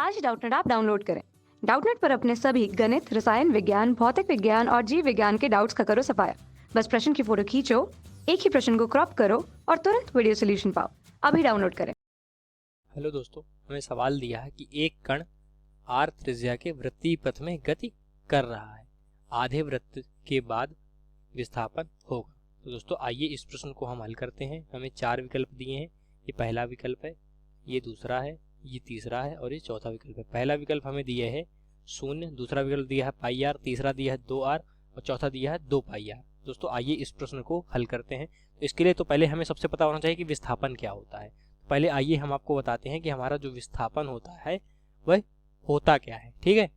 आज ही Doubtnut app download करें। Doubtnut पर अपने सभी गणित, रसायन विज्ञान, भौतिक विज्ञान और जीव विज्ञान के डाउट्स का करो सफाया। बस प्रश्न की फोटो खींचो, एक ही प्रश्न को क्रॉप करो और तुरंत वीडियो सोल्यूशन पाओ। अभी डाउनलोड करें। हेलो दोस्तों, हमें सवाल दिया है कि एक कण आर त्रिज्या के वृत्तीय पथ में गति कर रहा है, आधे वृत्त के बाद विस्थापन होगा। तो दोस्तों आइए इस प्रश्न को हम हल करते हैं। हमें 4 विकल्प दिए हैं। ये पहला विकल्प है, ये दूसरा है, ये तीसरा है और ये चौथा विकल्प है। पहला विकल्प हमें दिया है 0, दूसरा विकल्प दिया है पाई आर, तीसरा दिया है 2r और चौथा दिया है 2 पाई आर। दोस्तों आइए इस प्रश्न को हल करते हैं। तो इसके लिए तो पहले हमें सबसे पता होना चाहिए कि विस्थापन क्या होता है। पहले आइए हम आपको बताते हैं कि हमारा जो विस्थापन होता है वह होता क्या है। ठीक है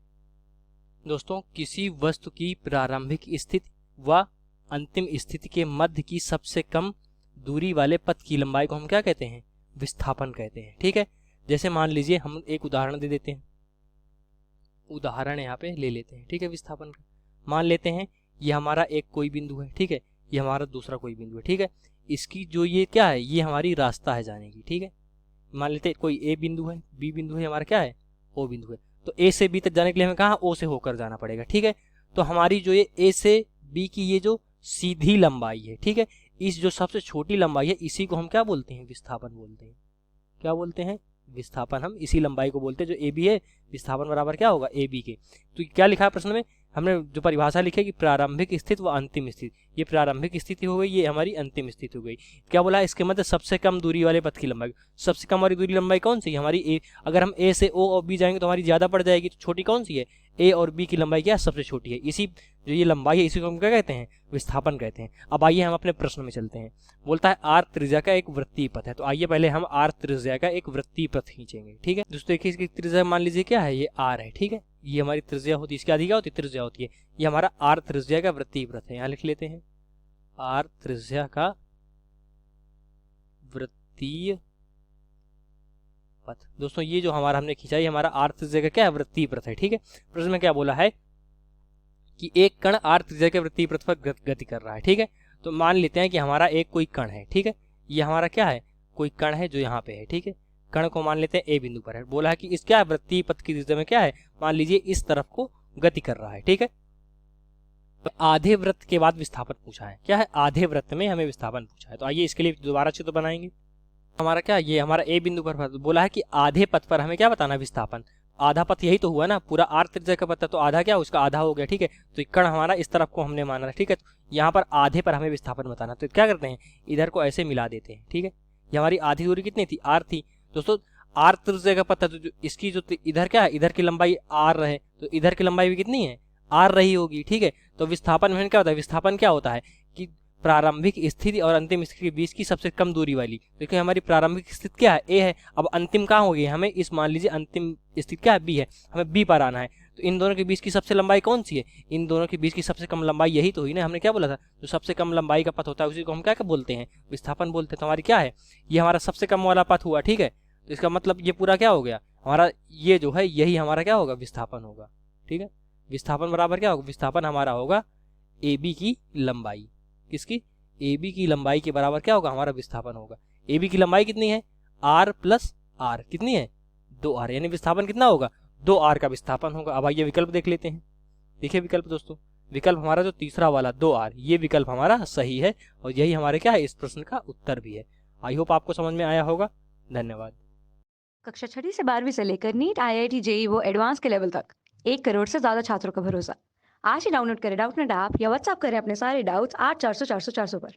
दोस्तों, किसी वस्तु की प्रारंभिक स्थिति व अंतिम स्थिति के मध्य की सबसे कम दूरी वाले पथ की लंबाई को हम क्या कहते हैं? विस्थापन कहते हैं। ठीक है, जैसे मान लीजिए हम एक उदाहरण दे देते हैं। उदाहरण यहाँ पे ले लेते हैं। ठीक है, विस्थापन का मान लेते हैं ये हमारा एक कोई बिंदु है। ठीक है, ये हमारा दूसरा कोई बिंदु है। ठीक है, इसकी जो ये क्या है, ये हमारी रास्ता है जाने की। ठीक है, मान लेते हैं कोई ए बिंदु है, बी बिंदु है, हमारा क्या है ओ बिंदु है। तो ए से बी तक जाने के लिए हमें कहाँ ओ से होकर जाना पड़ेगा। ठीक है, तो हमारी जो ये ए से बी की ये जो सीधी लंबाई है, ठीक है, इस जो सबसे छोटी लंबाई है इसी को हम क्या बोलते हैं? विस्थापन बोलते हैं। क्या बोलते हैं? विस्थापन। हम इसी लंबाई को बोलते हैं जो ए बी है। विस्थापन बराबर क्या होगा? ए बी के। तो क्या लिखा है प्रश्न में? हमने जो परिभाषा लिखी है कि प्रारंभिक स्थिति व अंतिम स्थिति। ये प्रारंभिक स्थिति हो गई, ये हमारी अंतिम स्थिति हो गई। क्या बोला है? इसके मध्य सबसे कम दूरी वाले पथ की लंबाई। सबसे कम वाली दूरी लंबाई कौन सी है? हमारी ए। अगर हम ए से ओ और बी जाएंगे तो हमारी ज्यादा पड़ जाएगी, तो छोटी कौन सी है? ए और बी की लंबाई क्या है? सबसे छोटी है। इसी जो ये लंबाई है इसी को हम क्या कहते हैं? विस्थापन कहते हैं। अब आइए हम अपने प्रश्न में चलते हैं। बोलता है आर त्रिज्या का एक वृत्तीय पथ है। तो आइए पहले हम आर त्रिज्या का एक वृत्तीय पथ खींचेंगे। ठीक है दोस्तों, देखिए इसकी त्रिज्या मान लीजिए क्या है? ये आर है। ठीक है, ये हमारी त्रिज्या होती है। इसकी आधी क्या होती है? त्रिज्या होती है। ये हमारा आर त्रिज्या का वृत्तीय पथ है। यहाँ लिख लेते हैं आर त्रिज्या का वृत्तीय पथ। दोस्तों ये जो हमारा हमने खींचा ये हमारा आर त्रिज्या का क्या है? वृत्तीय पथ है। ठीक है, प्रश्न में क्या बोला है कि एक कण आर त्रिज्या के वृत्तीय पथ पर गति कर रहा है। ठीक है, तो मान लेते हैं कि हमारा एक कोई कण है। ठीक है, ये हमारा क्या है? कोई कण है जो यहाँ पे है। ठीक है, कण को मान लेते हैं ए बिंदु पर है। बोला है कि इस क्या वृत्तीय पथ की दिशा में क्या है? मान लीजिए इस तरफ को गति कर रहा है। ठीक है, तो आधे वृत्त के बाद विस्थापन पूछा है। क्या है? आधे वृत्त में हमें विस्थापन पूछा है। तो आइए इसके लिए दोबारा चित्र बनाएंगे। हमारा क्या, ये हमारा ए बिंदु पर बोला है कि आधे पथ पर हमें क्या बताना? विस्थापन। आधा पथ यही तो हुआ ना, पूरा आर त्रिज्या का पथ है तो आधा क्या, उसका आधा हो गया। ठीक है, तो कण हमारा इस तरफ को हमने माना है। ठीक है, तो यहाँ पर आधे पर हमें विस्थापन बताना, तो क्या करते हैं? इधर को ऐसे मिला देते हैं। ठीक है, ये हमारी आधी दूरी कितनी थी? आर थी। दोस्तों आर त्रिज्या का पथ है तो इसकी जो इधर क्या है, इधर की लंबाई आर रहे तो इधर की लंबाई भी कितनी है? आर रही होगी। ठीक है, तो विस्थापन में क्या होता है? विस्थापन क्या होता है कि प्रारंभिक स्थिति और अंतिम स्थिति के बीच की सबसे कम दूरी वाली। देखिए हमारी प्रारंभिक स्थिति क्या है? ए है। अब अंतिम कहाँ होगी? हमें इस मान लीजिए अंतिम स्थिति क्या है? बी है। हमें बी पर आना है, तो इन दोनों के बीच की सबसे लंबाई कौन सी है? इन दोनों के बीच की सबसे कम लंबाई यही तो हुई ना। हमने क्या बोला था? जो सबसे कम लंबाई का पथ होता है उसी को हम क्या बोलते हैं? विस्थापन बोलते हैं। तो हमारी क्या है? ये हमारा सबसे कम वाला पथ हुआ। ठीक है, तो इसका मतलब ये पूरा क्या हो गया हमारा? ये जो है यही हमारा क्या होगा? विस्थापन होगा। ठीक है, विस्थापन बराबर क्या होगा? विस्थापन हमारा होगा ए बी की लंबाई। किसकी? ए बी की लंबाई के बराबर क्या होगा? हमारा विस्थापन होगा। ए बी की लंबाई कितनी है? R plus R. कितनी है? 2r, यानी विस्थापन कितना होगा? 2r का विस्थापन होगा। अब आइए विकल्प देख लेते हैं। देखिए विकल्प दोस्तों, विकल्प हमारा जो तीसरा वाला 2r, ये विकल्प हमारा सही है और यही हमारे क्या है? इस प्रश्न का उत्तर भी है। आई होप आपको समझ में आया होगा। धन्यवाद। कक्षा 6 से 12वीं से लेकर नीट, IIT, JEE वो एडवांस के लेवल तक 1 करोड़ से ज्यादा छात्रों का भरोसा। आज ही डाउनलोड करें डाउटनेट ऐप या व्हाट्सएप करें अपने सारे डाउट्स 8400 400 400 पर।